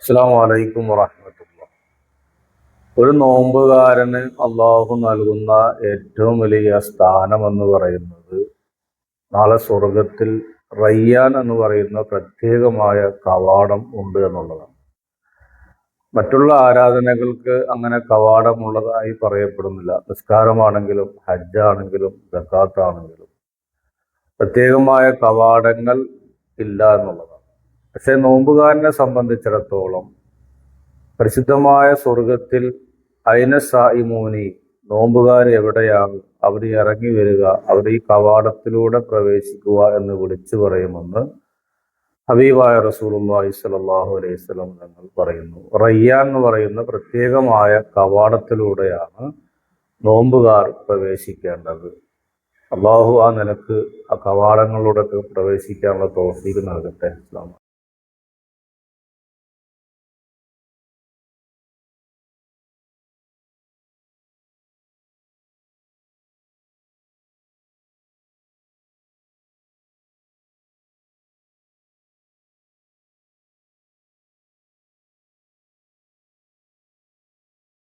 അസ്സലാമു അലൈക്കും വറഹ്മത്തുള്ളാഹി. ഒരു നോമ്പുകാരന് അള്ളാഹു നൽകുന്ന ഏറ്റവും വലിയ സ്ഥാനം എന്ന് പറയുന്നത് നാളെ സ്വർഗത്തിൽ റയ്യാൻ എന്ന് പറയുന്ന പ്രത്യേകമായ കവാടം ഉണ്ട് എന്നുള്ളതാണ്. മറ്റുള്ള ആരാധനകൾക്ക് അങ്ങനെ കവാടമുള്ളതായി പറയപ്പെടുന്നില്ല. നിസ്കാരമാണെങ്കിലും ഹജ്ജാണെങ്കിലും സക്കാത്താണെങ്കിലും പ്രത്യേകമായ കവാടങ്ങൾ ഇല്ല എന്നുള്ളതാണ്. പക്ഷെ നോമ്പുകാരനെ സംബന്ധിച്ചിടത്തോളം പരിശുദ്ധമായ സ്വർഗത്തിൽ അയിന സായിമൂനി, നോമ്പുകാർ എവിടെയാണ്, അവർ ഇറങ്ങി വരിക, അവർ ഈ കവാടത്തിലൂടെ പ്രവേശിക്കുക എന്ന് വിളിച്ചു പറയുമെന്ന് ഹബീബായ റസൂലുള്ളാഹി സ്വല്ലല്ലാഹു അലൈഹി വസല്ലം തങ്ങൾ പറയുന്നു. റയ്യാൻ എന്ന് പറയുന്ന പ്രത്യേകമായ കവാടത്തിലൂടെയാണ് നോമ്പുകാർ പ്രവേശിക്കേണ്ടത്. അള്ളാഹു ആ നിലക്ക് ആ കവാടങ്ങളിലൂടെ പ്രവേശിക്കാനുള്ള തൗഫീഖ് നൽകട്ടെ.